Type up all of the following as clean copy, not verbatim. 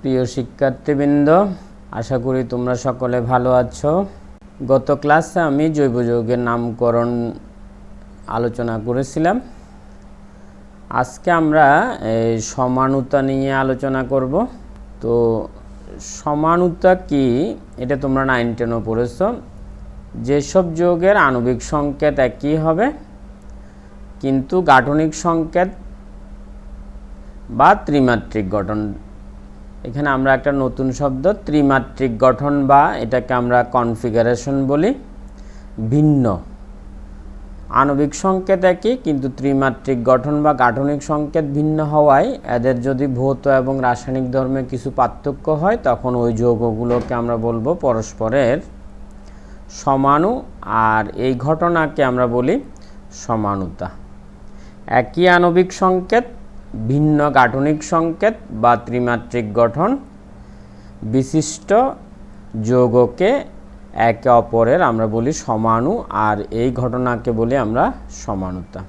প্রিয় শিক্ষার্থীবৃন্দ, আশা করি তোমরা সকলে ভালো আছো। গত ক্লাসে আমি জৈব যৌগের নামকরণ আলোচনা করেছিলাম। আজকে আমরা সমানুতা নিয়ে আলোচনা করব। তো সমানুতা কি, এটা তোমরা 9-10 পড়েছ। যেসব যৌগের আণবিক সংকেত একই হবে কিন্তু গাঠনিক সংকেত বা ত্রিমাত্রিক গঠন, এখানে আমরা একটা নতুন শব্দ ত্রিমাত্রিক গঠন বা এটাকে আমরা কনফিগারেশন বলি। ভিন্ন আণবিক সংকেত একই কিন্তু ত্রিমাত্রিক গঠন বা গাঠনিক সংকেত ভিন্ন হওয়ায় এদের যদি ভৌত এবং রাসায়নিক ধর্মে কিছু পার্থক্য হয় তখন ওই যৌগগুলোকে আমরা বলবো পরস্পরের সমাণু, আর এই ঘটনাকে আমরা বলি সমানুতা। একই আণবিক সংকেত ভিন্ন গাঠনিক সংকেত বা ত্রিমাত্রিক গঠন বিশিষ্ট যৌগকে একে অপরের আমরা বলি সমাণু, আর এই ঘটনাকে বলি আমরা সমানুতা।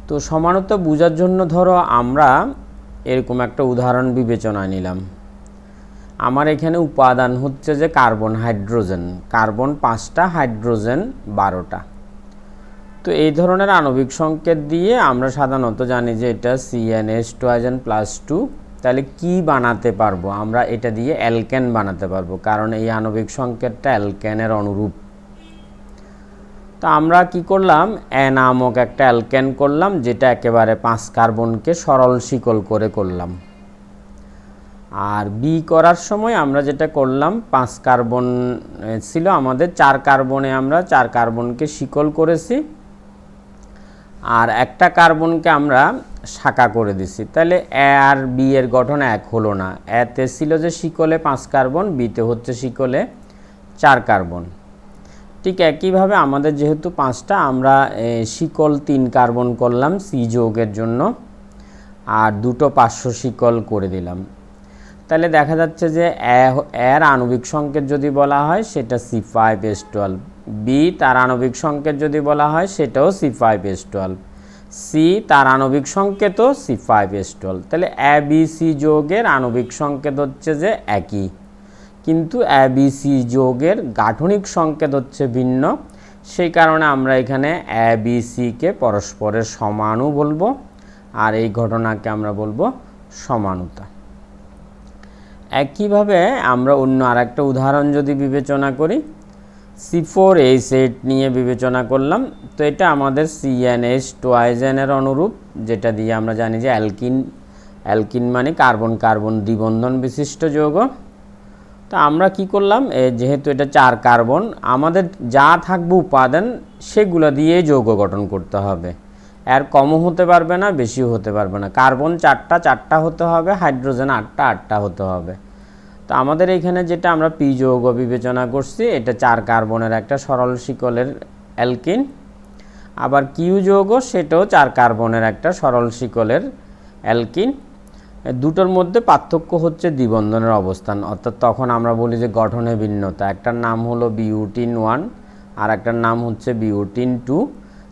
তো সমানুতা বোঝার জন্য ধরো আমরা এরকম একটা উদাহরণ বিবেচনায় নিলাম। আমার এখানে উপাদান হচ্ছে যে কার্বন, হাইড্রোজেন, কার্বন 5টা, হাইড্রোজেন 12টা। তো এই ধরনের আণবিক সংকেত দিয়ে আমরা সাধারণত জানি যে এটা CnH2n+2। তাহলে কি বানাতে পারবো আমরা? এটা দিয়ে অ্যালকেন বানাতে পারবো, কারণ এই আণবিক সংকেতটা অ্যালকেনের অনুরূপ। তো আমরা কি করলাম, এ নামক একটা অ্যালকেন করলাম, যেটা একেবারে 5 কার্বনকে সরল শিকল করে করলাম। আর বি করার সময় আমরা যেটা করলাম, 5 কার্বন ছিল আমাদের, 4 কার্বনে আমরা 4 কার্বনকে শিকল করেছি, আর একটা কার্বনকে আমরা শাখা করে দিছি। তাহলে এ আর বি এর গঠন এক হলো না। এতে ছিল যে শিকলে 5 কার্বন, বিতে হচ্ছে শিকলে 4 কার্বন। ঠিক একইভাবে আমাদের যেহেতু 5টা, আমরা শিকল 3 কার্বন করলাম সি যৌগের জন্য, আর দুটো 500 শিকল করে দিলাম। তাহলে দেখা যাচ্ছে যে এর আণবিক সংকেত যদি বলা হয় সেটা C5H12, বি তার আণবিক সংকেত যদি বলা হয় সেটাও C5H12, সি তার আণবিক সংকেতও C5H12। তাহলে ABC যৌগের আণবিক সংকেত হচ্ছে যে একই, কিন্তু ABC যৌগের গাঠনিক সংকেত হচ্ছে ভিন্ন। সেই কারণে আমরা এখানে ABCকে পরস্পরের সমাণু বলবো, আর এই ঘটনাকে আমরা বলবো সমানুতা। একইভাবে আমরা অন্য আরেকটা উদাহরণ যদি বিবেচনা করি, C4H8 নিয়ে বিবেচনা করলাম। তো এটা আমাদের CnH2n এর অনুরূপ, যেটা দিয়ে আমরা জানি যে অ্যালকিন। অ্যালকিন মানে কার্বন কার্বন দ্বিবন্ধন বিশিষ্ট যৌগ। তো আমরা কি করলাম, যেহেতু এটা 4 কার্বন, আমাদের যা থাকবে উপাদান সেগুলো দিয়ে যৌগ গঠন করতে হবে। এর কমও হতে পারবে না, বেশিও হতে পারবে না। কার্বন 4টা হতে হবে, হাইড্রোজেন 8টা হতে হবে। তো আমাদের এখানে যেটা আমরা পি যৌগ বিবেচনা করছি, এটা 4 কার্বনের একটা সরল শিকলের অ্যালকিন। আবার কিউ যৌগ, সেটাও 4 কার্বনের একটা সরল শিকলের অ্যালকিন। দুটোর মধ্যে পার্থক্য হচ্ছে দ্বিবন্ধনের অবস্থান, অর্থাৎ তখন আমরা বলি যে গঠনে ভিন্নতা। একটার নাম হলো বিউটিন-1 আর একটার নাম হচ্ছে বিউটিন-2।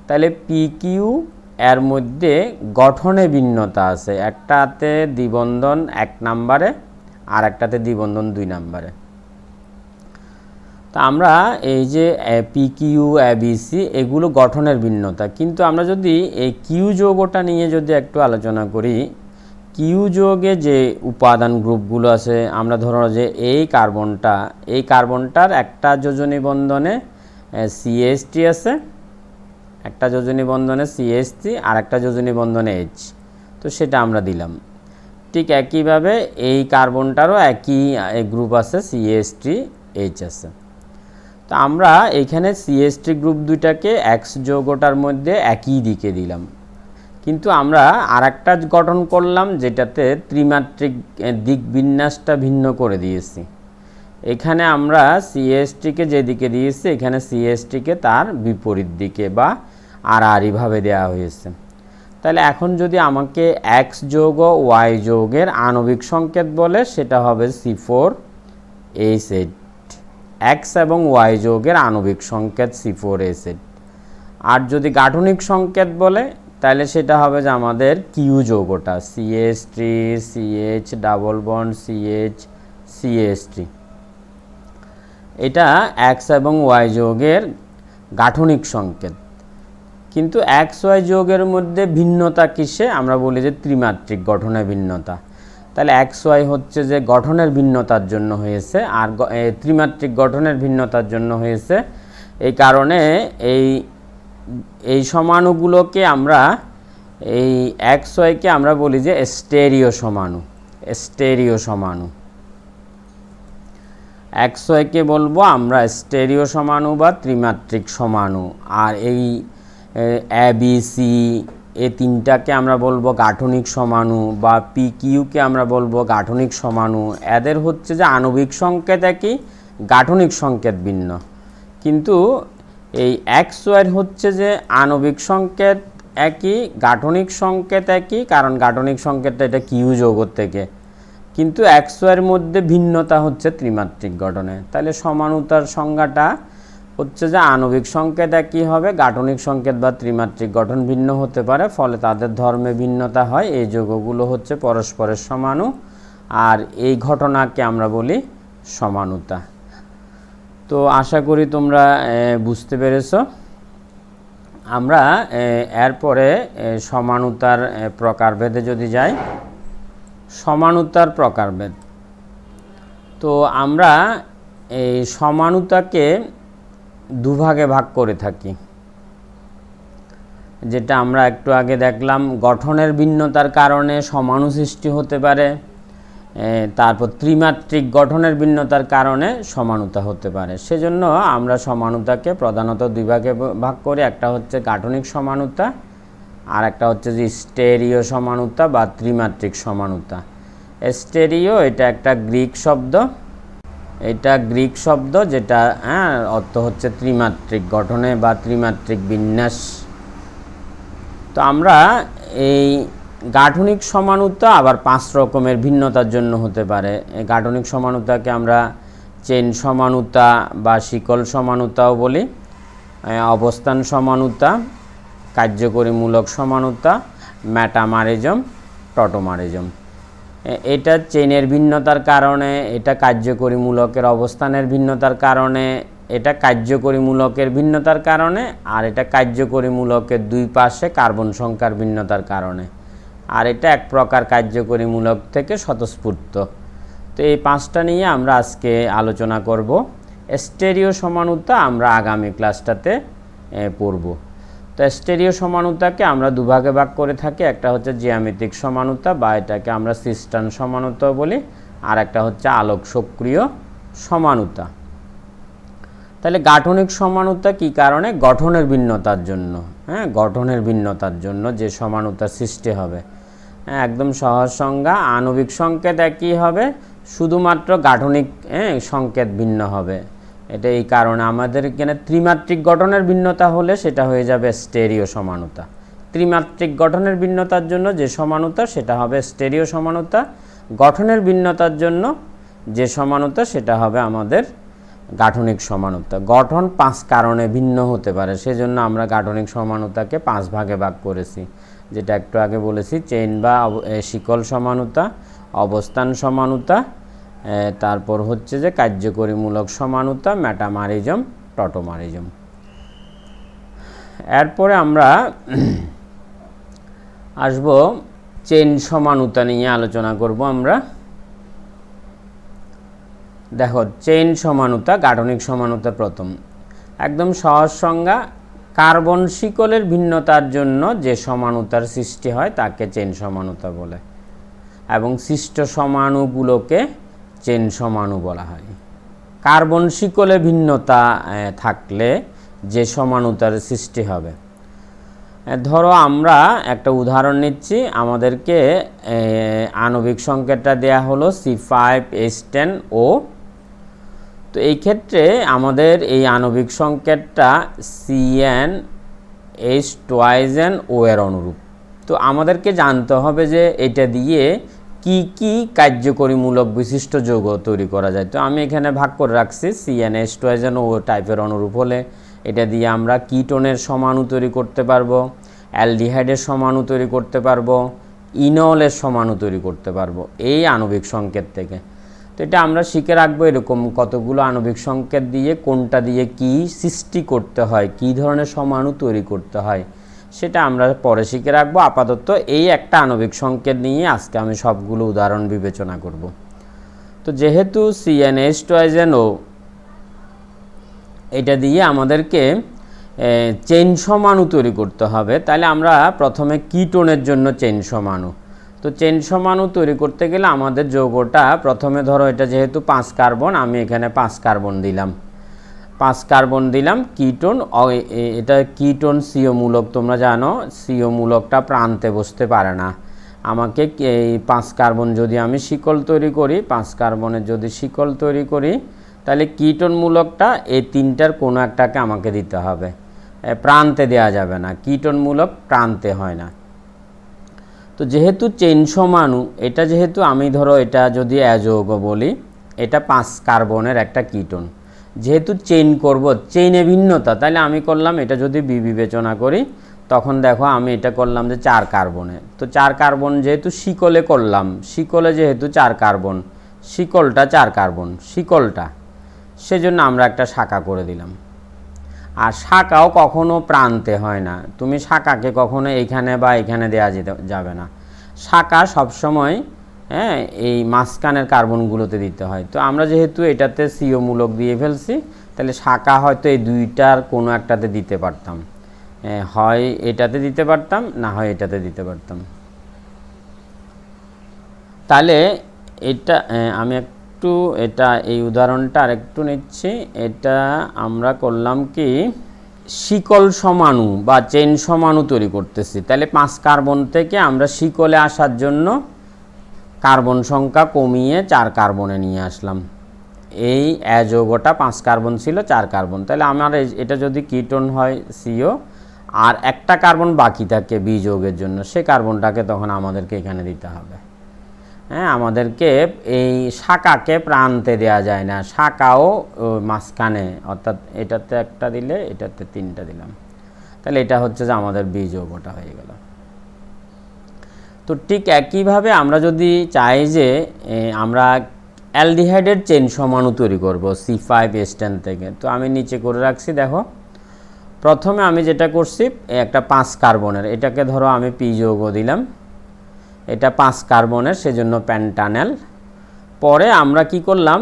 তাহলে পি কিউ এর মধ্যে গঠনে ভিন্নতা আছে, একটাতে দ্বিবন্ধন 1 নম্বরে আর একটাতে দ্বিবন্ধন 2 নম্বরে। তা আমরা এই যে পি কিউ এবিসি এগুলো গঠনের ভিন্নতা, কিন্তু আমরা যদি এই কিউ যৌগটা নিয়ে যদি একটু আলোচনা করি, কিউ যৌগে যে উপাদান গ্রুপগুলো আছে, আমরা ধরো যে এই কার্বনটার একটা যোজনী বন্ধনে CH3 আছে, একটা যোজনী বন্ধনে CH3 আর একটা যোজনী বন্ধনে H, তো সেটা আমরা দিলাম। ঠিক একইভাবে এই কার্বনটারও একই গ্রুপ আছে, CH3H আছে। তো আমরা এখানে CH3 গ্রুপ দুইটাকে X যৌগটার মধ্যে একই দিকে দিলাম, কিন্তু আমরা আরেকটা গঠন করলাম যেটাতে ত্রিমাত্রিক দিক বিন্যাসটা ভিন্ন করে দিয়েছি। এখানে আমরা CH3কে যেদিকে দিয়েছি, এখানে CH3কে তার বিপরীত দিকে বা আড়াআড়িভাবে দেওয়া হয়েছে। তাহলে এখন যদি আমাকে X যৌগ Y যৌগের আণবিক সংকেত বলে, সেটা হবে C4H8। X এবং Y যৌগের আণবিক সংকেত C4H8। আর যদি গাঠনিক সংকেত বলে, তাহলে সেটা হবে যে আমাদের কিউ যৌগটা CH3 CH double bond CH CH3, এটা এক্স এবং ওয়াই যৌগের গাঠনিক সংকেত। কিন্তু এক্স ওয়াই যৌগের মধ্যে ভিন্নতা কিসে? আমরা বলি যে ত্রিমাত্রিক গঠনের ভিন্নতা। তাহলে এক্স ওয়াই হচ্ছে যে গঠনের ভিন্নতার জন্য হয়েছে, আর ত্রিমাত্রিক গঠনের ভিন্নতার জন্য হয়েছে। এই কারণে এই সমাণুগুলোকে আমরা, এই এক্স ওয়াইকে আমরা বলি যে স্টেরিও সমাণু। স্টেরিও সমাণু এক্স ওয়াইকে বলবো আমরা স্টেরিও সমাণু বা ত্রিমাত্রিক সমাণু। আর এই এ বি সি এই তিনটাকে আমরা বলবো গাঠনিক সমাণু, বা পি কিউকে আমরা বলবো গাঠনিক সমাণু। এদের হচ্ছে যে আণবিক সংকেত একই, গাঠনিক সংকেত ভিন্ন। কিন্তু এই এক্স ওয়াই হচ্ছে যে আণবিক সংকেত একই, গাঠনিক সংকেত একই, কারণ গাঠনিক সংকেতটা এটা কিউ যৌগ থেকে। কিন্তু এক্স ওয়াইয়ের মধ্যে ভিন্নতা হচ্ছে ত্রিমাত্রিক গঠনে। তাহলে সমানুতার সংজ্ঞাটা হচ্ছে যে আণবিক সংকেত একই হবে, গাঠনিক সংকেত বা ত্রিমাত্রিক গঠন ভিন্ন হতে পারে, ফলে তাদের ধর্মে ভিন্নতা হয়। এই যৌগগুলো হচ্ছে পরস্পরের সমাণু, আর এই ঘটনাকে আমরা বলি সমানুতা। তো আশা করি তোমরা বুঝতে পেরেছ। আমরা এরপরে সমানুতার প্রকারভেদে যদি যাই, সমানুতার প্রকারভেদ। তো আমরা এই সমানুতাকে দুভাগে ভাগ করে থাকি, যেটা আমরা একটু আগে দেখলাম। গঠনের ভিন্নতার কারণে সমাণু সৃষ্টি হতে পারে, তারপর ত্রিমাত্রিক গঠনের ভিন্নতার কারণে সমানুতা হতে পারে। সেজন্য আমরা সমানুতাকে প্রধানত দুই ভাগে ভাগ করি। একটা হচ্ছে গাঠনিক সমানুতা, আর একটা হচ্ছে যে স্টেরিও সমানুতা বা ত্রিমাত্রিক সমানুতা। স্টেরিও এটা একটা গ্রিক শব্দ, এটা গ্রিক শব্দ, যেটা অর্থ হচ্ছে ত্রিমাত্রিক গঠনে বা ত্রিমাত্রিক বিন্যাস। তো আমরা এই গাঠনিক সমানুতা আবার 5 রকমের ভিন্নতার জন্য হতে পারে। এই গাঠনিক সমানুতাকে আমরা চেইন সমানুতা বা শিকল সমানুতাও বলি, অবস্থান সমানুতা, কার্যকরীমূলক সমানুতা, মেটামারিজম, টটোমারিজম। এটা চেইনের ভিন্নতার কারণে, এটা কার্যকরীমূলকের অবস্থানের ভিন্নতার কারণে, এটা কার্যকরীমূলকের ভিন্নতার কারণে, আর এটা কার্যকরীমূলকের দুই পাশে কার্বন সংখ্যার ভিন্নতার কারণে, আর এটা এক প্রকার কার্যকরীমূলক থেকে স্বতঃস্ফূর্ত। তো এই 5টা নিয়ে আমরা আজকে আলোচনা করব। স্টেরিও সমানুতা আমরা আগামী ক্লাসটাতে পড়ব। তো স্টেরিও সমানুতাকে আমরা দুভাগে ভাগ করে থাকি। একটা হচ্ছে জ্যামিতিক সমানুতা, বা এটাকে আমরা সিস্টান সমানুতাও বলি, আর একটা হচ্ছে আলোক সক্রিয় সমানুতা। তাহলে গাঠনিক সমানুতা কি কারণে? গঠনের ভিন্নতার জন্য। গঠনের ভিন্নতার জন্য যে সমানুতা সৃষ্টি হবে। একদম সহজ সংজ্ঞা, আণবিক সংকেত একই হবে, শুধুমাত্র গাঠনিক সংকেত ভিন্ন হবে। এটা এই কারণে আমাদের এখানে ত্রিমাত্রিক গঠনের ভিন্নতা হলে সেটা হয়ে যাবে স্টেরিও সমানুতা। ত্রিমাত্রিক গঠনের ভিন্নতার জন্য যে সমানুতা সেটা হবে স্টেরিও সমানুতা। গঠনের ভিন্নতার জন্য যে সমানুতা সেটা হবে আমাদের গাঠনিক সমানুতা। গঠন 5 কারণে ভিন্ন হতে পারে, সেজন্য আমরা গাঠনিক সমানুতাকে 5 ভাগে ভাগ করেছি, যেটা একটু আগে বলেছি। চেইন বা শিকল সমানুতা, অবস্থান সমানুতা, তারপর হচ্ছে যে কার্যকরীমূলক সমানুতা, মেটামারিজম, টটোমারিজম। এরপরে আমরা আসব চেইন সমানুতা নিয়ে আলোচনা করব আমরা। দেখো, চেইন সমানুতা, গাঠনিক সমানুতা প্রথম। একদম সহজ সংজ্ঞা, কার্বন শিকলের ভিন্নতার জন্য যে সমানুতার সৃষ্টি হয় তাকে চেইন সমানুতা বলে, এবং সৃষ্ট সমাণুগুলোকে চেইন সমাণু বলা হয়। কার্বন শিকলে ভিন্নতা থাকলে যে সমানুতার সৃষ্টি হবে, ধরো আমরা একটা উদাহরণ নিচ্ছি। আমাদেরকে আণবিক সংকেতটা দেয়া হলো C5H10O। তো এই ক্ষেত্রে আমাদের এই আণবিক সংকেতটা CnH2nO এর অনুরূপ। তো আমাদেরকে জানতে হবে যে এটা দিয়ে কি কি কার্যকরীমূলক বিশিষ্ট যৌগ তৈরি করা যায়। তো আমি এখানে ভাগ করে রাখছি, CnH2nO টাইপের অনুরূপ হলে এটা দিয়ে আমরা কিটোনের সমাণু তৈরি করতে পারবো, অ্যালডিহাইডের সমাণু তৈরি করতে পারবো, ইনলের সমাণু তৈরি করতে পারবো এই আণবিক সংকেত থেকে। তো এটা আমরা শিখে রাখবো এরকম কতগুলো আণবিক সংকেত দিয়ে কোনটা দিয়ে কি সৃষ্টি করতে হয়, কি ধরনের সমাণু তৈরি করতে হয় সেটা আমরা পরে শিখে রাখবো। আপাতত এই একটা আণবিক সংকেত নিয়ে আজকে আমি সবগুলো উদাহরণ বিবেচনা করব। তো যেহেতু CnH2NO এটা দিয়ে আমাদেরকে চেইন সমাণু তৈরি করতে হবে, তাহলে আমরা প্রথমে কিটোনের জন্য চেইন সমাণু। তো চেইন সমাণু তৈরি করতে গেলে আমাদের যৌগটা প্রথমে ধরো এটা যেহেতু 5 কার্বন, আমি এখানে 5 কার্বন দিলাম, 5 কার্বন দিলাম কিটোন। এটা কিটোন CO মূলক, তোমরা জানো CO মূলকটা প্রান্তে বসতে পারে না। আমাকে এই 5 কার্বন যদি আমি শিকল তৈরি করি, 5 কার্বনের যদি শিকল তৈরি করি, তাহলে কিটোন মূলকটা এই তিনটার কোনো একটাকে আমাকে দিতে হবে, প্রান্তে দেওয়া যাবে না, কিটোন মূলক প্রান্তে হয় না। তো যেহেতু চেইন সমাণু, এটা যেহেতু আমি ধরো এটা যদি অযৌগ বলি, এটা 5 কার্বনের একটা কিটোন, যেহেতু চেইন করব, চেইনে ভিন্নতা, তাহলে আমি করলাম এটা যদি বিবেচনা করি, তখন দেখো আমি এটা করলাম যে 4 কার্বনে। তো 4 কার্বন যেহেতু শিকলে করলাম, শিকলে যেহেতু 4 কার্বন, শিকলটা 4 কার্বন, শিকলটা, সেজন্য আমরা একটা শাখা করে দিলাম। আর শাখাও কখনো প্রান্তে হয় না, তুমি শাখাকে কখনো এইখানে বা এখানে দেওয়া যাবে না, শাখা সবসময় এই মাঝখানের কার্বনগুলোতে দিতে হয়। তো আমরা যেহেতু এটাতে CO মূলক দিয়ে ফেলছি, তাহলে শাখা হয়তো এই দুইটার কোনো একটাতে দিতে পারতাম, হয় এটাতে দিতে পারতাম, না হয় এটাতে দিতে পারতাম। তাহলে এটা আমি একটু এটা এই উদাহরণটা আরেকটু নিচ্ছি। এটা আমরা করলাম কি শিকল সমাণু বা চেইন সমাণু তৈরি করতেছি, তাহলে 5 কার্বন থেকে আমরা শিকলে আসার জন্য কার্বন সংখ্যা কমিয়ে 4 কার্বনে নিয়ে আসলাম। এই যৌগটা 5 কার্বন ছিল, 4 কার্বন, তাহলে আমার এটা যদি কিটোন হয় CO, আর একটা কার্বন বাকি থাকে বি যৌগের জন্য, সে কার্বনটাকে তখন আমাদেরকে এখানে দিতে হবে। আমাদেরকে এই শাখাকে প্রান্তে দেওয়া যায় না, শাখাও মাঝখানে, অর্থাৎ এটাতে একটা দিলে এটাতে 3টা দিলাম, তাহলে এটা হচ্ছে যে আমাদের বি যৌগটা হয়ে গেল। তো ঠিক একইভাবে আমরা যদি চাই যে আমরা অ্যালডিহাইডের চেইন সমাণু তৈরি করব C5H10 থেকে, তো আমি নিচে করে রাখছি। দেখো প্রথমে আমি যেটা করছি, একটা 5 কার্বনের, এটাকে ধরো আমি পি যৌগ দিলাম, এটা 5 কার্বনের, সেজন্য প্যান্টানেল। পরে আমরা কি করলাম,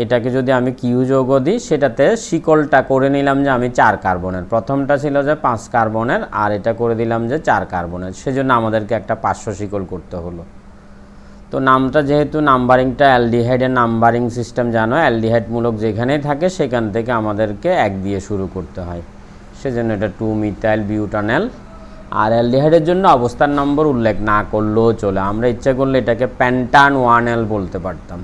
এটাকে যদি আমি কিউ যৌগ দিই, সেটাতে শিকলটা করে নিলাম যে আমি 4 কার্বনের, প্রথমটা ছিল যে 5 কার্বনের, আর এটা করে দিলাম যে 4 কার্বনের, সেজন্য আমাদেরকে একটা 500 শিকল করতে হলো। তো নামটা যেহেতু নাম্বারিংটা অ্যালডিহাইডের নাম্বারিং সিস্টেম জানো, অ্যালডিহাইড মূলক যেখানেই থাকে সেখান থেকে আমাদেরকে 1 দিয়ে শুরু করতে হয়, সেজন্য এটা 2 মিথাইল বিউটানেল। আর অ্যালডিহাইডের জন্য অবস্থান নম্বর উল্লেখ না করলেও চলে, আমরা ইচ্ছা করলে এটাকে প্যান্টান 1L বলতে পারতাম।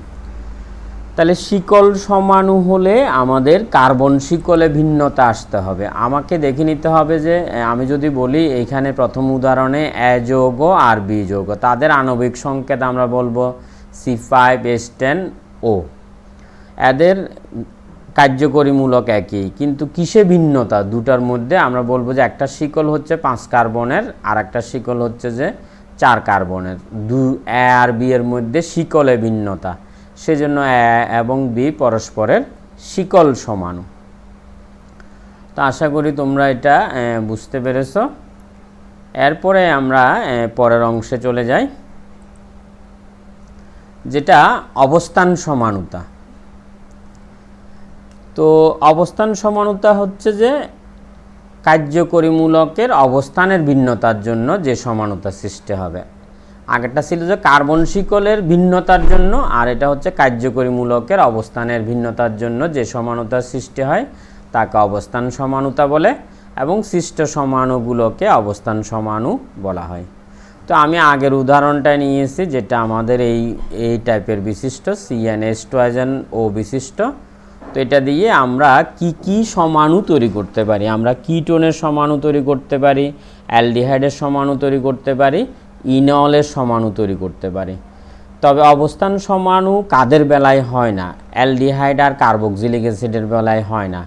তাহলে শিকল সমাণু হলে আমাদের কার্বন শিকলে ভিন্নতা আসতে হবে। আমাকে দেখে নিতে হবে যে আমি যদি বলি এইখানে প্রথম উদাহরণে এ যৌগ আর বি যৌগ, তাদের আণবিক সংকেত আমরা বলবো C5H10O, এদের কার্যকরী মূলক একই, কিন্তু কিসে ভিন্নতা দুটার মধ্যে, আমরা বলবো যে একটা শিকল হচ্ছে 5 কার্বনের, আর একটা শিকল হচ্ছে যে 4 কার্বনের, এ আর বি এর মধ্যে শিকলে ভিন্নতা, সেজন্য এ এবং বি পরস্পরের শিকল সমাণু। তো আশা করি তোমরা এটা বুঝতে পেরেছ। এরপরে আমরা পরের অংশে চলে যাই, যেটা অবস্থান সমানুতা। তো অবস্থান সমানুতা হচ্ছে যে কার্যকরী মূলকের অবস্থানের ভিন্নতার জন্য যে সমানুতা সৃষ্টি হবে। আগেরটা ছিল যে কার্বন শিকলের ভিন্নতার জন্য, আর এটা হচ্ছে কার্যকরী মূলকের অবস্থানের ভিন্নতার জন্য যে সমানুতা সৃষ্টি হয় তাকে অবস্থান সমানুতা বলে, এবং সৃষ্ট সমাণুগুলোকে অবস্থান সমাণু বলা হয়। তো আমি আগের উদাহরণটা নিয়েছি, যেটা আমাদের এই টাইপের বিশিষ্ট CnH2NO বিশিষ্ট। তো এটা দিয়ে আমরা কি সমাণু তৈরি করতে পারি, আমরা কিটোনের সমাণু তৈরি করতে পারি, অ্যালডিহাইডের সমাণু তৈরি করতে পারি, ইনলের সমাণু তৈরি করতে পারি। তবে অবস্থান সমাণু কাদের বেলায় হয় না, অ্যালডিহাইড আর কার্বক্সিলিক অ্যাসিডের বেলায় হয় না,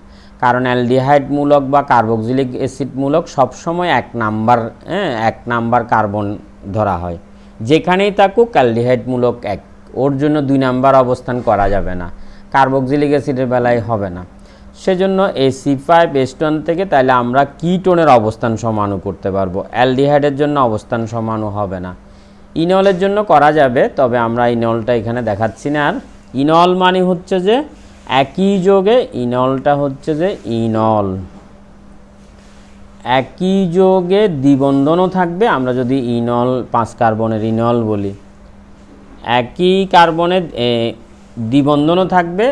কারণ অ্যালডিহাইড মূলক বা কার্বক্সিলিক অ্যাসিড মূলক সবসময় এক নাম্বার কার্বন ধরা হয়, যেখানেই থাকুক অ্যালডিহাইড মূলক এক, ওর জন্য 2 নাম্বার অবস্থান করা যাবে না, কার্বক্সিলিক অ্যাসিডের বেলায় হবে না। সেজন্য এই C5H10 থেকে তাহলে আমরা কিটোনের অবস্থান সমাণু করতে পারবো, অ্যালডিহাইডের জন্য অবস্থান সমাণু হবে না। ইনলের জন্য করা যাবে, তবে আমরা ইনলটা এখানে দেখাচ্ছি না। আর ইনল মানে হচ্ছে যে একই যোগে, ইনলটা হচ্ছে যে ইনল একই যোগে দ্বিবন্ধনও থাকবে। আমরা যদি ইনল 5 কার্বনের ইনল বলি, একই কার্বনের দ্বিবন্ধনও থাকবে,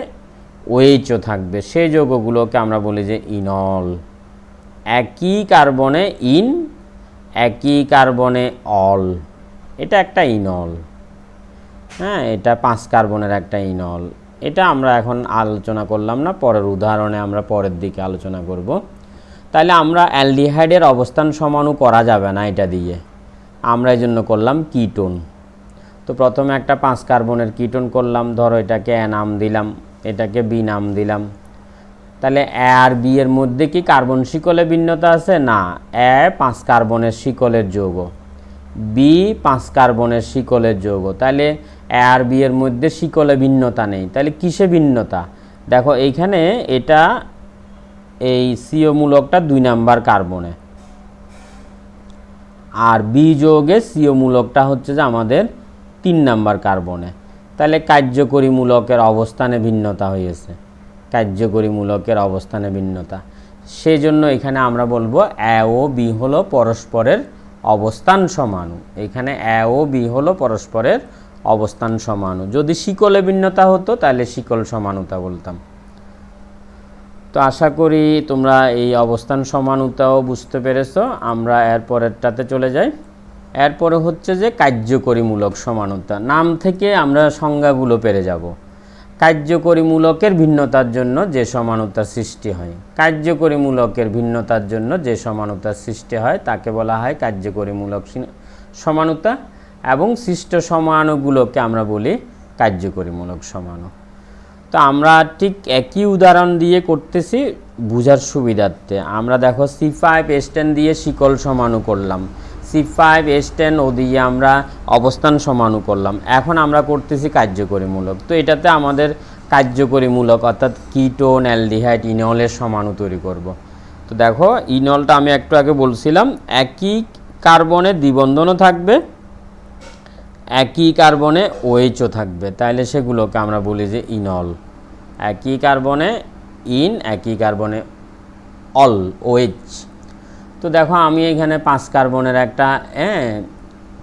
ওএইচও থাকবে, সেই যৌগগুলোকে আমরা বলি যে ইনল। একই কার্বনে ইন, একই কার্বনে অল, এটা একটা ইনল। হ্যাঁ, এটা 5 কার্বনের একটা ইনল। এটা আমরা এখন আলোচনা করলাম না, পরের উদাহরণে আমরা পরের দিকে আলোচনা করব। তাহলে আমরা অ্যালডিহাইডের অবস্থান সমাণু করা যাবে না এটা দিয়ে, আমরা এই জন্য করলাম কিটোন। তো প্রথমে একটা 5 কার্বনের কিটোন করলাম, ধরো এটাকে এ নাম দিলাম, এটাকে বি নাম দিলাম। তাহলে এ আর বি এর মধ্যে কি কার্বন শিকলে ভিন্নতা আছে? না, এ 5 কার্বনের শিকলের যৌগ, বি 5 কার্বনের শিকলের যৌগ। তাহলে এ আর বি এর মধ্যে শিকলে ভিন্নতা নেই। তাহলে কিসে ভিন্নতা? দেখো এইখানে এটা এই সিও মূলকটা 2 নাম্বার কার্বনে, আর বি যৌগে সিও মূলকটা হচ্ছে যে আমাদের 3 নাম্বার কার্বনে। তাহলে কার্যকরী মূলকের অবস্থানে ভিন্নতা হয়েছে, কার্যকরী মূলকের অবস্থানে ভিন্নতা। সেই জন্য এখানে আমরা বলবো এ ও বি হলো পরস্পরের অবস্থান সমাণু। এখানে এ ও বি হলো পরস্পরের অবস্থান সমাণু। যদি শিকলে ভিন্নতা হতো তাহলে শিকল সমানুতা বলতাম। তো আশা করি তোমরা এই অবস্থান সমানুতাও বুঝতে পেরেছো। আমরা এরপরেরটাতে চলে যাই। এরপরে হচ্ছে যে কার্যকরীমূলক সমানুতা। নাম থেকে আমরা সংজ্ঞাগুলো পেরে যাব। কার্যকরীমূলকের ভিন্নতার জন্য যে সমানুতা সৃষ্টি হয়, কার্যকরীমূলকের ভিন্নতার জন্য যে সমানুতা সৃষ্টি হয় তাকে বলা হয় কার্যকরীমূলক সমানুতা, এবং সৃষ্ট সমাণুগুলোকে আমরা বলি কার্যকরীমূলক সমাণু। তো আমরা ঠিক একই উদাহরণ দিয়ে করতেছি বোঝার সুবিধার্থে। আমরা দেখো C5H10 দিয়ে শিকল সমাণু করলাম, C5H10 ও দিয়ে আমরা অবস্থান সমাণু করলাম। এখন আমরা করতেছি কার্যকরীমূলক। তো এটাতে আমাদের কার্যকরীমূলক অর্থাৎ কিটোন, অ্যালডিহাইড, ইনলের সমাণু তৈরি করব। তো দেখো ইনলটা আমি একটু আগে বলছিলাম একই কার্বনে দ্বিবন্ধনও থাকবে, একই কার্বনে ওএইচও থাকবে, তাহলে সেগুলোকে আমরা বলি যে ইনল। একই কার্বনে ইন, একই কার্বনে অল, ওএইচ। তো দেখো আমি এখানে 5 কার্বনের একটা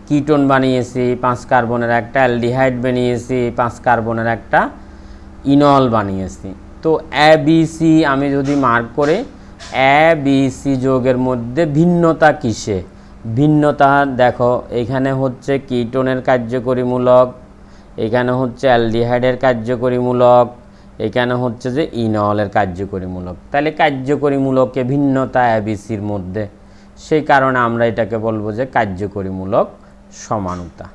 কিটোন বানিয়েছি, 5 কার্বনের একটা অ্যালডিহাইড বানিয়েছি, 5 কার্বনের একটা ইনল বানিয়েছি। তো এ বি সি আমি যদি মার্ক করে, এ বি সি যৌগের মধ্যে ভিন্নতা কিসে? ভিন্নতা দেখো এখানে হচ্ছে কিটোনের কার্যকরীমূলক, এখানে হচ্ছে অ্যালডিহাইডের কার্যকরীমূলক, এখানে হচ্ছে যে ইনলের কার্যকরীমূলক। তাহলে কার্যকরীমূলকে ভিন্নতা এবিসির মধ্যে, সেই কারণে আমরা এটাকে বলবো যে কার্যকরীমূলক সমানুতা।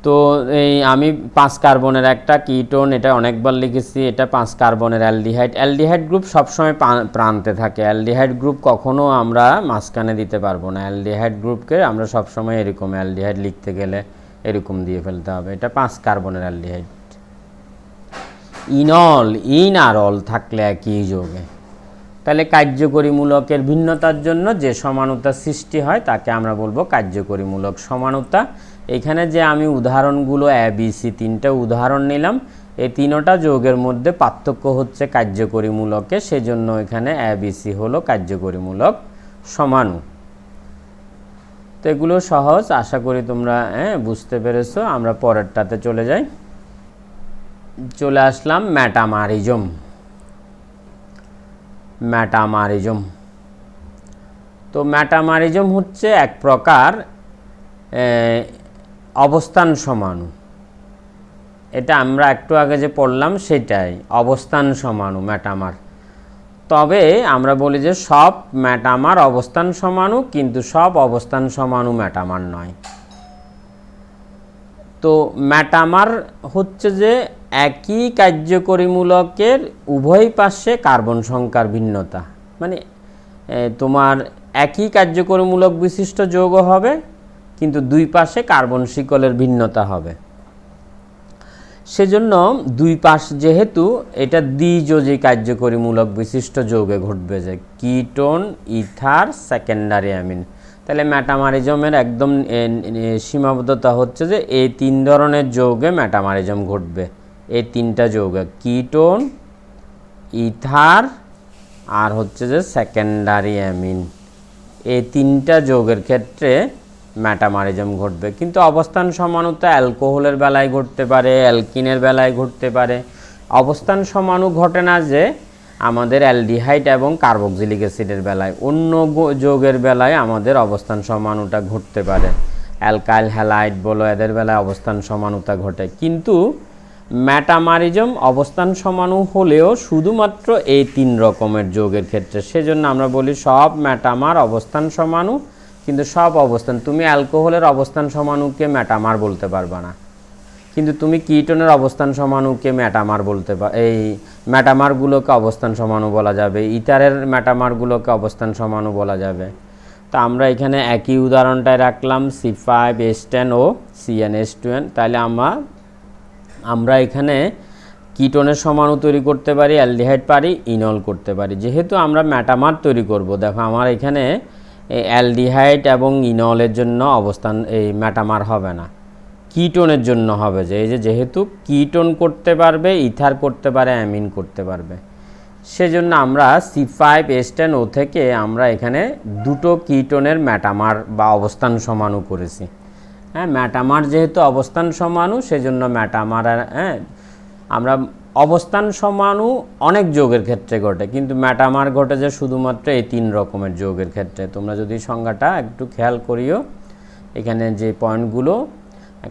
তো এই আমি 5 কার্বনের একটা কিটোন, এটা অনেকবার লিখেছি, এটা 5 কার্বনের অ্যালডিহাইড। অ্যালডিহাইড গ্রুপ সবসময় প্রান্তে থাকে, অ্যালডিহাইড গ্রুপ কখনো আমরা মাঝখানে দিতে পারবো না। অ্যালডিহাইড গ্রুপকে আমরা সবসময় এরকম অ্যালডিহাইড লিখতে গেলে এরকম দিয়ে ফেলতে হবে। এটা 5 কার্বনের অ্যালডিহাইড। ইনল, ইন আর অল থাকলে একই যোগে, তাহলে কার্যকরীমূলকের ভিন্নতার জন্য যে সমানুতা সৃষ্টি হয় তাকে আমরা বলবো কার্যকরীমূলক সমানুতা। এখানে যে আমি উদাহরণগুলো এবিসি 3টা উদাহরণ নিলাম, এই 3টা যৌগের মধ্যে পার্থক্য হচ্ছে কার্যকরীমূলকে, সেজন্য এখানে এবিসি হলো কার্যকরীমূলক সমাণু। তো এগুলো সহজ, আশা করি তোমরা বুঝতে পেরেছো। আমরা পরেরটাতে চলে যাই। চলে আসলাম মেটামারিজম। মেটামারিজম, তো মেটামারিজম হচ্ছে এক প্রকার অবস্থান সমাণু। এটা আমরা একটু আগে যে পড়লাম সেটাই, অবস্থান সমাণু মেটামার। তবে আমরা বলি যে সব মেটামার অবস্থান সমাণু, কিন্তু সব অবস্থান সমাণু মেটামার নয়। তো ম্যাটামার হচ্ছে যে একই কার্যকরীমূলকের উভয় পাশে কার্বন সংখ্যার ভিন্নতা, মানে তোমার একই কার্যকরীমূলক বিশিষ্ট যৌগ হবে কিন্তু দুই পাশে কার্বন শিকলের ভিন্নতা হবে। সেজন্য দুই পাশ যেহেতু এটা দ্বিযোজী কার্যকরীমূলক বিশিষ্ট যৌগে ঘটবে, যে কিটোন, ইথার, সেকেন্ডারি অ্যামিন। তাহলে ম্যাটামারিজমের একদম সীমাবদ্ধতা হচ্ছে যে এই তিন ধরনের যৌগে ম্যাটামারিজম ঘটবে। এই তিনটা যৌগে কিটোন, ইথার আর হচ্ছে যে সেকেন্ডারি অ্যামিন, এই তিনটা যৌগের ক্ষেত্রে ম্যাটামারিজম ঘটবে। কিন্তু অবস্থান সমানুতা অ্যালকোহলের বেলায় ঘটতে পারে, অ্যালকিনের বেলায় ঘটতে পারে। অবস্থান সমানু ঘটে না যে আমাদের অ্যালডিহাইড এবং কার্বক্সিলিক অ্যাসিডের বেলায়, অন্য যৌগের বেলায় আমাদের অবস্থান সমানুতা ঘটতে পারে। অ্যালকাইল হ্যালাইড বলো, এদের বেলায় অবস্থান সমানুতা ঘটে। কিন্তু ম্যাটামারিজম অবস্থান সমানু হলেও শুধুমাত্র এই তিন রকমের যৌগের ক্ষেত্রে। সেজন্য আমরা বলি সব ম্যাটামার অবস্থান সমানু, কিন্তু সব অবস্থান, তুমি অ্যালকোহলের অবস্থান সমানুকে ম্যাটামার বলতে পারবা না, কিন্তু তুমি কিটোনের অবস্থান সমানুকে ম্যাটামার বলতে পার, এই ম্যাটামারগুলোকে অবস্থান সমানু বলা যাবে, ইথারের ম্যাটামারগুলোকে অবস্থান সমানু বলা যাবে। তো আমরা এখানে একই উদাহরণটায় রাখলাম C5H10 ও CnH2n। তাহলে আমরা এখানে কিটোনের সমাণু তৈরি করতে পারি, অ্যালডিহাইড পারি, ইনল করতে পারি। যেহেতু আমরা ম্যাটামার তৈরি করব, দেখো আমার এখানে অ্যালডিহাইড এবং ইনলের জন্য অবস্থান এই ম্যাটামার হবে না, কিটোনের জন্য হবে। যে এই যেহেতু কিটোন করতে পারবে, ইথার করতে পারে, অ্যামিন করতে পারবে, সেজন্য আমরা C5H10O থেকে আমরা এখানে দুটো কিটোনের ম্যাটামার বা অবস্থান সমাণু করেছি। হ্যাঁ, ম্যাটামার যেহেতু অবস্থান সমাণু, সেজন্য ম্যাটামার, আমরা অবস্থান সমাণু অনেক যৌগের ক্ষেত্রে ঘটে, কিন্তু ম্যাটামার ঘটে যে শুধুমাত্র এই তিন রকমের যৌগের ক্ষেত্রে। তোমরা যদি সংজ্ঞাটা একটু খেয়াল করিও, এখানে যে পয়েন্টগুলো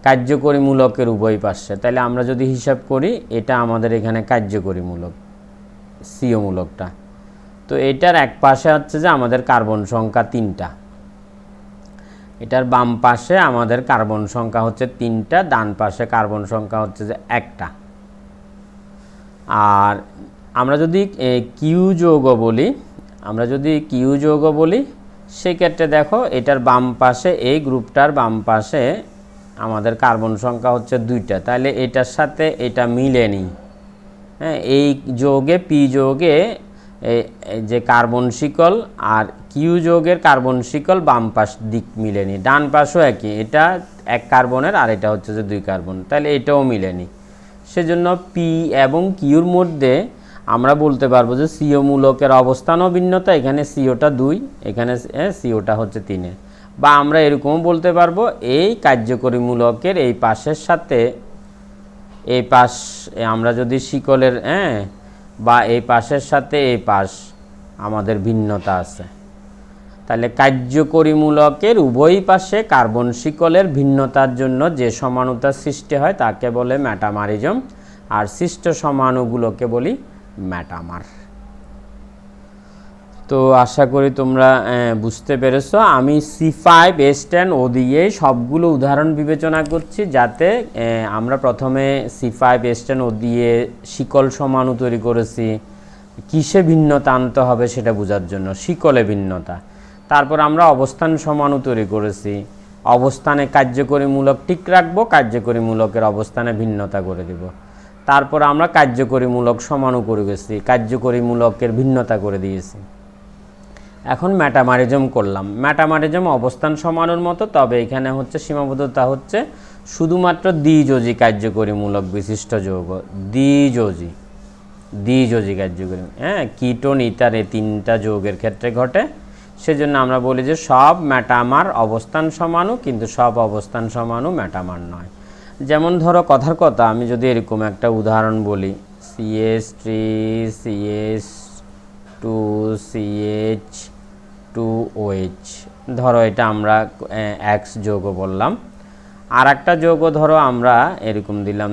কার্যকরীমূলকের উভয় পাশে, তাহলে আমরা যদি হিসাব করি এটা আমাদের এখানে কার্যকরীমূলক সিও মূলকটা। তো এটার এক পাশে হচ্ছে যে আমাদের কার্বন সংখ্যা 3টা, এটার বাম পাশে আমাদের কার্বন সংখ্যা হচ্ছে 3টা, ডান পাশে কার্বন সংখ্যা হচ্ছে যে 1টা। আর আমরা যদি কিউ যৌগ বলি, সেক্ষেত্রে দেখো এটার বাম পাশে, এই গ্রুপটার বাম পাশে আমাদের কার্বন সংখ্যা হচ্ছে 2টা, তাহলে এটার সাথে এটা মিলেনি। হ্যাঁ, এই যৌগে পি যৌগে যে কার্বন শিকল আর কিউ যৌগের কার্বন শিকল বাম পাশ দিক মিলেনি, ডান পাশও একই, এটা 1 কার্বনের আর এটা হচ্ছে যে 2 কার্বন, তাহলে এটাও মিলেনি। সেজন্য পি এবং কিউর মধ্যে আমরা বলতে পারবো যে সিও মূলকের অবস্থানও ভিন্নতা, এখানে সিওটা 2, এখানে সিওটা হচ্ছে 3। বা আমরা এরকমও বলতে পারবো এই কার্যকরী মূলকের এই পাশের সাথে এই পাশ, আমরা যদি শিকলের বা এই পাশের সাথে এই পাশ আমাদের ভিন্নতা আছে, তাহলে কার্যকরীমূলকের উভয় পাশে কার্বন শিকলের ভিন্নতার জন্য যে সমানুতার সৃষ্টি হয় তাকে বলে ম্যাটামারিজম, আর সৃষ্ট সমাণুগুলোকে বলি ম্যাটামার। তো আশা করি তোমরা বুঝতে পেরেছো। আমি C5H10O দিয়ে সবগুলো উদাহরণ বিবেচনা করছি, যাতে আমরা প্রথমে C5H10O দিয়ে শিকল সমাণু তৈরি করেছি, কিসে ভিন্নতা আনতে হবে সেটা বোঝার জন্য, শিকলে ভিন্নতা। তারপর আমরা অবস্থান সমাণু তৈরি করেছি, অবস্থানে কার্যকরীমূলক ঠিক রাখবো, কার্যকরীমূলকের অবস্থানে ভিন্নতা করে দেব। তারপর আমরা কার্যকরীমূলক সমাণু করে গেছি, কার্যকরীমূলকের ভিন্নতা করে দিয়েছি। এখন ম্যাটামারিজম করলাম। ম্যাটামারিজম অবস্থান সমাণুর মতো, তবে এখানে হচ্ছে সীমাবদ্ধতা হচ্ছে শুধুমাত্র দ্বিযোজী কার্যকরীমূলক বিশিষ্ট যৌগ, দ্বিযোজী কার্যকরী, কিটোন, ইথার, এই 3টা যৌগের ক্ষেত্রে ঘটে। সেজন্য আমরা বলি যে সব ম্যাটামার অবস্থান সমাণু, কিন্তু সব অবস্থান সমাণু ম্যাটামার নয়। যেমন ধরো কথার কথা, আমি যদি এরকম একটা উদাহরণ বলি, CH3CH2CH2OH, ধরো এটা আমরা X যৌগ বললাম। আর একটা যৌগ ধরো আমরা এরকম দিলাম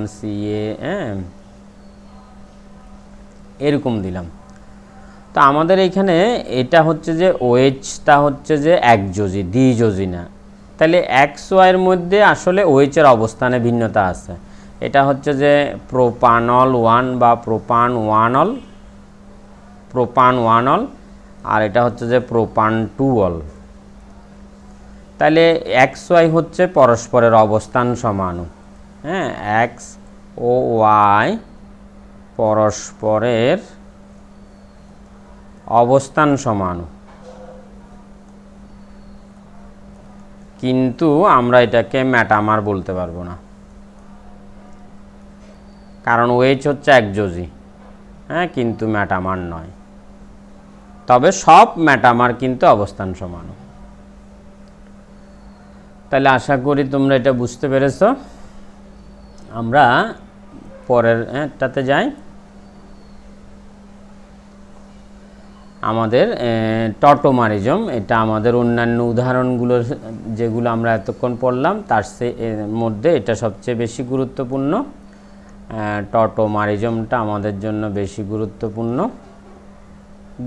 এরকম দিলাম। তো আমাদের এখানে এটা হচ্ছে যে OH-টা হচ্ছে যে একযোজী, দ্বিযোজী না। তাহলে এক্স ওয়াইয়ের মধ্যে আসলে OH এর অবস্থানে ভিন্নতা আছে। এটা হচ্ছে যে প্রোপানল 1 বা প্রোপান 1 অল, আর এটা হচ্ছে যে প্রোপান 2 অল। তাহলে এক্স ওয়াই হচ্ছে পরস্পরের অবস্থান সমাণু। হ্যাঁ, এক্স ও ওয়াই পরস্পরের অবস্থান সমাণু, কিন্তু আমরা এটাকে মেটামার বলতে পারবো না, কারণ OH হচ্ছে একযোজি। হ্যাঁ, কিন্তু মেটামার নয়। তবে সব মেটামার কিন্তু অবস্থান সমাণু। তাহলে আশা করি তোমরা এটা বুঝতে পেরেছো। আমরা পরের টাতে যাই। আমাদের টটোমারিজম, এটা আমাদের অন্যান্য উদাহরণগুলোর যেগুলো আমরা এতক্ষণ পড়লাম তার মধ্যে এটা সবচেয়ে বেশি গুরুত্বপূর্ণ। টটোমারিজমটা আমাদের জন্য বেশি গুরুত্বপূর্ণ।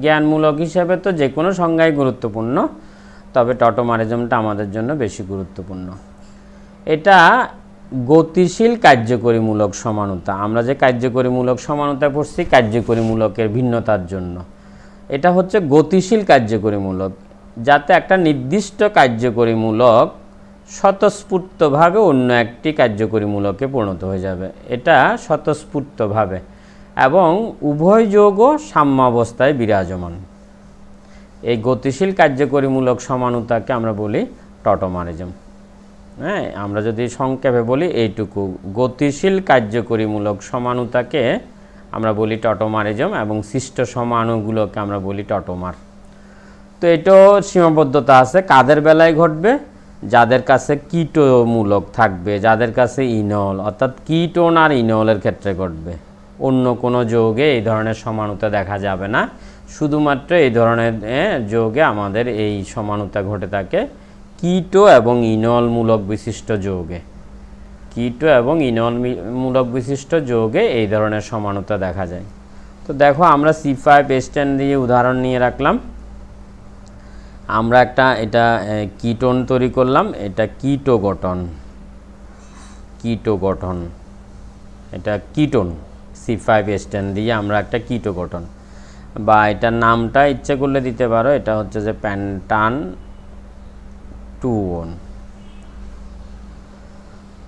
জ্ঞানমূলক হিসেবে তো যে কোনো সংজ্ঞাই গুরুত্বপূর্ণ, তবে টটোমারিজমটা আমাদের জন্য বেশি গুরুত্বপূর্ণ। এটা গতিশীল কার্যকরীমূলক সমানুতা। আমরা যে কার্যকরীমূলক সমানুতা পড়ছি কার্যকরীমূলকের ভিন্নতার জন্য, এটা হচ্ছে গতিশীল কার্যকরীমূলক, যাতে একটা নির্দিষ্ট কার্যকরীমূলক স্বতঃস্ফূর্তভাবে অন্য একটি কার্যকরীমূলকে পরিণত হয়ে যাবে। এটা স্বতঃস্ফূর্তভাবে, এবং উভয় যৌগ সাম্যাবস্থায় বিরাজমান। এই গতিশীল কার্যকরীমূলক সমানুতাকে আমরা বলি টটোমারিজম। হ্যাঁ, আমরা যদি সংক্ষেপে বলি এইটুকু, গতিশীল কার্যকরীমূলক সমানুতাকে আমরা বলি টটোমারিজম, এবং সৃষ্ট সমাণুগুলোকে আমরা বলি টটোমার। তো এটাও সীমাবদ্ধতা আছে। কাদের বেলায় ঘটবে? যাদের কাছে কিটোমূলক থাকবে, যাদের কাছে ইনল, অর্থাৎ কিটোন আর ইনলের ক্ষেত্রে ঘটবে। অন্য কোনো যৌগে এই ধরনের সমানুতা দেখা যাবে না। শুধুমাত্র এই ধরনের যৌগে আমাদের এই সমানুতা ঘটে থাকে কিটো এবং ইনলমূলক বিশিষ্ট যৌগে। কিটো এবং ইনলমূলক বিশিষ্ট যৌগে এই ধরনের সমানুতা দেখা যায়। তো দেখো, আমরা C5H10 দিয়ে উদাহরণ নিয়ে রাখলাম। আমরা এটা কিটোন তৈরি করলাম। এটা কিটো গঠন, এটা কিটোন। C5H10 দিয়ে আমরা একটা কিটো গঠন, বা এটার নামটা ইচ্ছে করলে দিতে পারো, এটা হচ্ছে যে প্যান্টান 2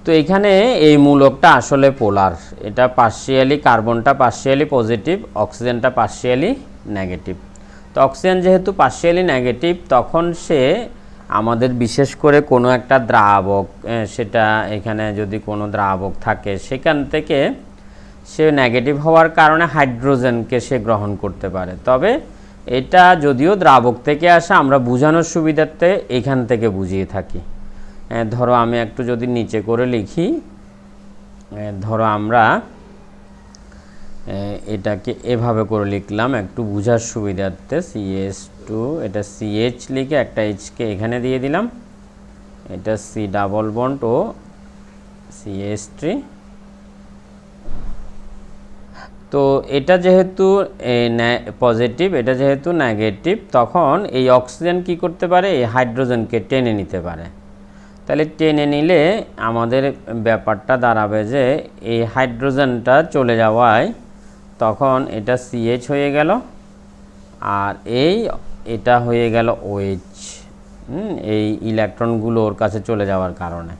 তো এখানে এই মূলকটা আসলে পোলার। এটা পার্শিয়ালি, কার্বনটা পার্শিয়ালি পজিটিভ, অক্সিজেনটা পার্শিয়ালি নেগেটিভ। তো অক্সিজেন যেহেতু পার্শিয়ালি নেগেটিভ, তখন সে আমাদের বিশেষ করে কোনো একটা দ্রাবক, সেটা এখানে যদি কোনো দ্রাবক থাকে, সেখান থেকে সে নেগেটিভ হওয়ার কারণে হাইড্রোজেনকে সে গ্রহণ করতে পারে। তবে এটা যদিও দ্রাবক থেকে আসে, আমরা বোঝানোর সুবিধার্থে এখান থেকে বুঝিয়ে থাকি। ধরো আমি একটু যদি নিচে করে লিখি, ধরো আমরা এটাকে এভাবে করে লিখলাম একটু বোঝার সুবিধার্থে। CH2, এটা CH লিখে একটা Hকে এখানে দিয়ে দিলাম। এটা C ডাবল বন্ড ও CH3। তো এটা যেহেতু পজিটিভ, এটা যেহেতু নেগেটিভ, তখন এই অক্সিজেন কি করতে পারে? এই হাইড্রোজেনকে টেনে নিতে পারে। তাহলে টেনে নিলে আমাদের ব্যাপারটা দাঁড়াবে যে এই হাইড্রোজেনটা চলে যাওয়ায় তখন এটা CH হয়ে গেল, আর এটা হয়ে গেল OH, এই ইলেকট্রনগুলো ওর কাছে চলে যাওয়ার কারণে।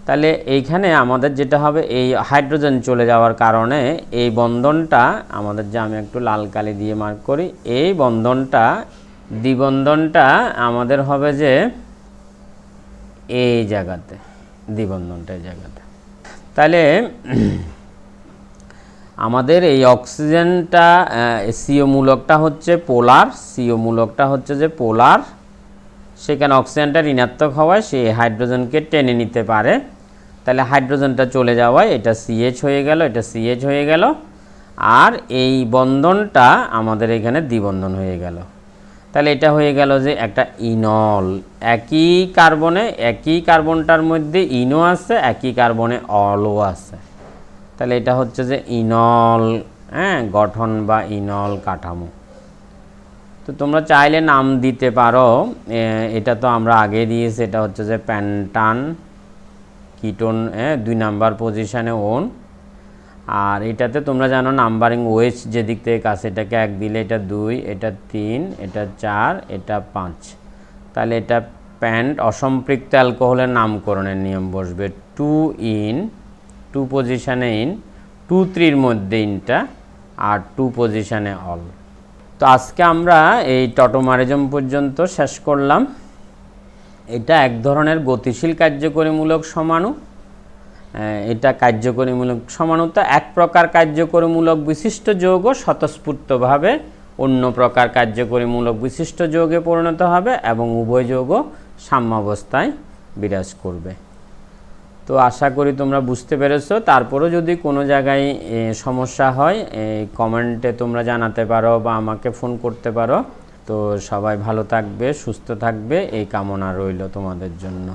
তাহলে এইখানে আমাদের যেটা হবে, এই হাইড্রোজেন চলে যাওয়ার কারণে এই বন্ধনটা আমাদের, যে আমি একটু লাল কালি দিয়ে মার্ক করি, এই বন্ধনটা, দ্বিবন্ধনটা আমাদের হবে যে এই জায়গাতে, দ্বিবন্ধনটা এই জায়গাতে। তাহলে আমাদের এই অক্সিজেনটা, CO মূলকটা হচ্ছে পোলার, CO মূলকটা হচ্ছে যে পোলার, সেখানে অক্সিজেনটা ঋণাত্মক হওয়ায় সে হাইড্রোজেনকে টেনে নিতে পারে। তাহলে হাইড্রোজেনটা চলে যাওয়ায় এটা CH হয়ে গেল, এটা CH হয়ে গেল, আর এই বন্ধনটা আমাদের এখানে দ্বিবন্ধন হয়ে গেল। তাহলে এটা হয়ে গেল যে একটা ইনল। একই কার্বনে, একই কার্বনটার মধ্যে ইনও আছে, একই কার্বনে অলও আছে। তাহলে এটা হচ্ছে যে ইনল গঠন বা ইনল কাঠামো। তো তোমরা চাইলে নাম দিতে পারো, এটা তো আমরা আগে দিয়েছি, এটা হচ্ছে যে পেন্টান কিটোন 2 নাম্বার পজিশনে ওন। আর এটাতে তোমরা জানো নাম্বারিং ওয়েজ যেদিক থেকে কাছে, এটাকে 1 দিলে এটা 2, এটা 3, এটা 4, এটা 5, তাহলে এটা প্যান্ট অসম্পৃক্ত অ্যালকোহলের নামকরণের নিয়ম বসবে 2 ইন, 2 পজিশনে ইন, 2 3 মধ্যে ইনটা, আর 2 পজিশনে অল। তো আজকে আমরা এই টটোমারিজম পর্যন্ত শেষ করলাম। এটা এক ধরনের গতিশীল কার্যকরীমূলক সমাণু। এটা কার্যকরীমূলক সমাণুতা এক প্রকার কার্যকরীমূলক বিশিষ্ট যৌগ স্বতঃস্ফূর্তভাবে অন্য প্রকার কার্যকরীমূলক বিশিষ্ট যৌগে পরিণত হবে এবং উভয় যৌগ সাম্যাবস্থায় বিরাজ করবে। তো আশা করি তোমরা বুঝতে পেরেছো। তারপরেও যদি কোনো জায়গায় সমস্যা হয় কমেন্টে তোমরা জানাতে পারো বা আমাকে ফোন করতে পারো। তো সবাই ভালো থাকবে, সুস্থ থাকবে, এই কামনা রইল তোমাদের জন্য।